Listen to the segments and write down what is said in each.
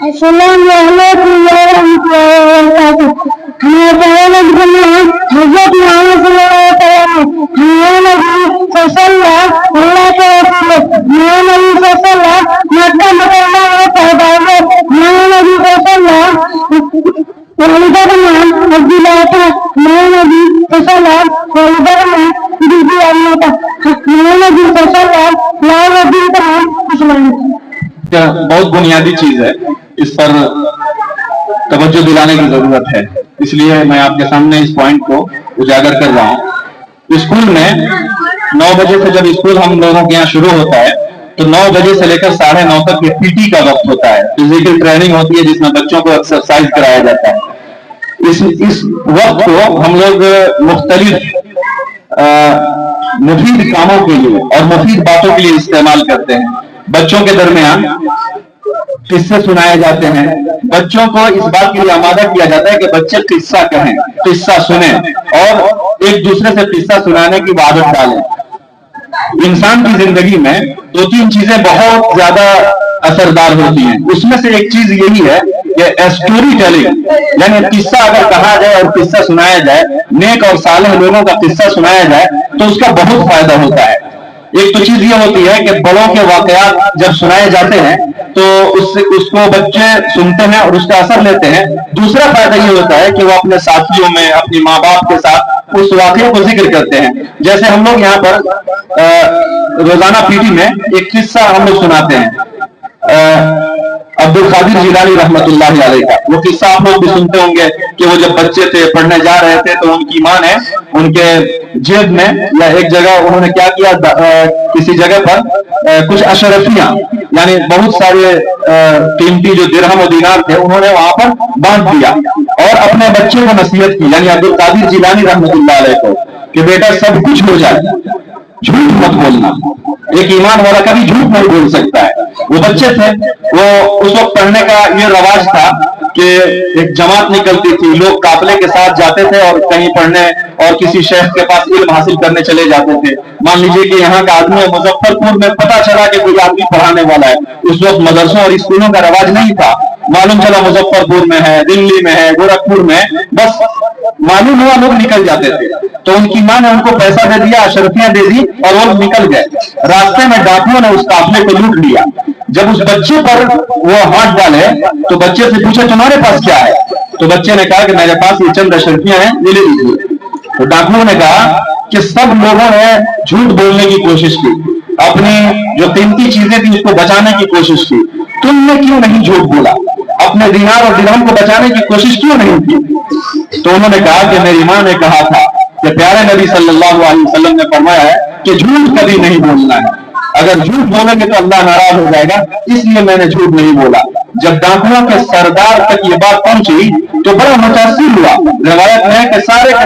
السلام علیکم ورحمۃ اللہ وبرکاتہ۔ ہمارے حضرت محمد صلی اللہ علیہ وسلم ہمارے نبی صلی اللہ کے رسول ہمارے نبی صلی اللہ مکہ مکرمہ میں پیدا ہوئے۔ ہمارے نبی صلی اللہ والدہ کا نام عبداللہ تھا۔ ہمارے نبی صلی اللہ والدہ کا نام بی بی آمنہ تھا۔ ہمارے نبی صلی اللہ لاؤ الدین کا نام اسلام تھا۔ بہت بنیادی چیز ہے، اس پر توجہ دلانے کی ضرورت ہے، اس لیے میں آپ کے سامنے اس پوائنٹ کو اجاگر کر رہا ہوں۔ اسکول میں 9 بجے سے جب اسکول ہم لوگوں کے یہاں شروع ہوتا ہے تو 9 بجے سے لے کر 9:30 تک کے پی ٹی کا وقت ہوتا ہے، فزیکل ٹریننگ ہوتی ہے جس میں بچوں کو ایکسرسائز کرایا جاتا ہے۔ اس وقت کو ہم لوگ مختلف مفید کاموں کے لیے اور مفید باتوں کے لیے استعمال کرتے ہیں۔ بچوں کے درمیان قصے سنائے جاتے ہیں، بچوں کو اس بات کے لیے آمادہ کیا جاتا ہے کہ بچے قصہ کہیں، قصہ سنیں اور ایک دوسرے سے قصہ سنانے کی عادت ڈالیں۔ انسان کی زندگی میں 2-3 چیزیں بہت زیادہ اثردار ہوتی ہیں، اس میں سے ایک چیز یہی ہے کہ اسٹوری ٹیلنگ، یعنی قصہ اگر کہا جائے اور قصہ سنایا جائے، نیک اور صالح لوگوں کا قصہ سنایا جائے تو اس کا بہت فائدہ ہوتا ہے۔ ایک تو چیز یہ ہوتی ہے کہ بڑوں کے واقعات جب سنائے جاتے ہیں تو اس کو بچے سنتے ہیں اور اس کا اثر لیتے ہیں۔ دوسرا فائدہ یہ ہوتا ہے کہ وہ اپنے ساتھیوں میں، اپنی ماں باپ کے ساتھ اس واقعے کو ذکر کرتے ہیں۔ جیسے ہم لوگ یہاں پر روزانہ پی ٹی میں ایک قصہ ہم لوگ سناتے ہیں عبد القادر جیلانی رحمۃ اللہ علیہ کا۔ وہ قصہ آپ لوگ بھی سنتے ہوں گے کہ وہ جب بچے تھے، پڑھنے جا رہے تھے تو ان کی ماں نے ان کے جیب میں یا ایک جگہ انہوں نے کیا کیا، کسی جگہ پر کچھ اشرفیاں یعنی بہت سارے قیمتی جو درہم و دینار تھے انہوں نے وہاں پر باندھ دیا اور اپنے بچے کو نصیحت کی، یعنی عبد القادر جیلانی رحمۃ اللہ علیہ کو، کہ بیٹا سب کچھ ہو جائے، جھوٹ مت بولنا۔ ایک ایمان والا کبھی جھوٹ نہیں بول سکتا ہے۔ وہ بچے تھے، وہ اس وقت پڑھنے کا یہ رواج تھا کہ ایک جماعت نکلتی تھی، لوگ قافلے کے ساتھ جاتے تھے اور کہیں پڑھنے اور کسی شیخ کے پاس علم حاصل کرنے چلے جاتے تھے۔ مان لیجئے کہ یہاں کا آدمی مظفر پور میں پتہ چلا کہ کوئی آدمی پڑھانے والا ہے، اس وقت مدرسوں اور اسکولوں کا رواج نہیں تھا، معلوم چلا مظفر پور میں ہے، دلی میں ہے، گورکھپور میں، بس معلوم ہوا لوگ نکل جاتے تھے۔ تو ان کی ماں نے ان کو پیسہ دے دیا، اشرفیاں دے دی اور وہ نکل گئے۔ راستے میں ڈاکوؤں نے اس قافلے کو لوٹ لیا۔ جب اس بچے پر وہ ہاتھ ڈالے تو بچے سے پوچھا تمہارے پاس کیا ہے؟ تو بچے نے کہا کہ میرے پاس یہ چند اشرفیاں ہیں، یہ لے لیجیے۔ تو ڈاکوؤں نے کہا کہ سب لوگوں نے جھوٹ بولنے کی کوشش کی، اپنی جو قیمتی چیزیں تھیں اس کو بچانے کی کوشش کی، تم نے کیوں نہیں جھوٹ بولا؟ اپنے دینار اور درہم کو بچانے کی کوشش کیوں نہیں کی؟ تو انہوں نے کہا کہ میری ماں نے کہا تھا کہ پیارے نبی صلی اللہ علیہ وسلم نے فرمایا ہے کہ جھوٹ کبھی نہیں بولنا ہے، اگر جھوٹ بولیں گے تو اللہ ناراض ہو جائے گا، اس لیے میں نے جھوٹ نہیں بولا۔ جب ڈاکوؤں کے سردار تک یہ بات پہنچی تو بڑا متاثر ہوا۔ روایت میں ہے کہ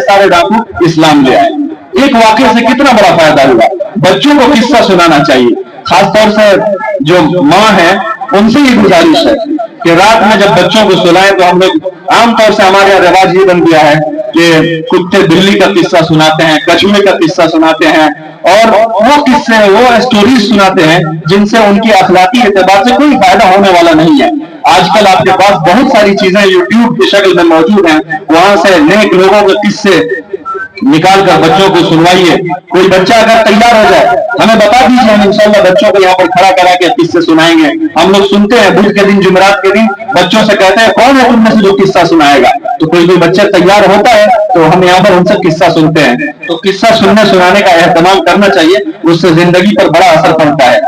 سارے ڈاکو اسلام لے آئے۔ ایک واقعے سے کتنا بڑا فائدہ ہوا۔ بچوں کو قصہ سنانا چاہیے، خاص طور سے جو ماں ہیں ان سے یہ گزارش ہے کہ رات میں جب بچوں کو سلائیں تو ہم لوگ عام طور سے ہمارے یہاں رواج یہ بن گیا ہے کہ کتے بلی کا قصہ سناتے ہیں، کچھوے کا قصہ سناتے ہیں اور وہ قصے، وہ اسٹوریز سناتے ہیں جن سے ان کی اخلاقی اعتبار سے کوئی فائدہ ہونے والا نہیں ہے۔ آج کل آپ کے پاس بہت ساری چیزیں یوٹیوب کی شکل میں موجود ہیں، وہاں سے نیک لوگوں کے قصے نکال کر بچوں کو سنوائیے۔ کوئی بچہ اگر تیار ہو جائے ہمیں بتا دیجیے، ہم انشاءاللہ بچوں کو یہاں پر کھڑا کرا کے قصے سنائیں گے۔ ہم لوگ سنتے ہیں بدھ کے دن، جمعرات کے دن بچوں سے کہتے ہیں کون ہے تم میں سے جو قصہ سنائے گا؟ تو کوئی بچہ تیار ہوتا ہے تو ہم یہاں پر ان سے قصہ سنتے ہیں۔ تو قصہ سننے سنانے کا اہتمام کرنا چاہیے، اس سے زندگی پر بڑا اثر پڑتا ہے۔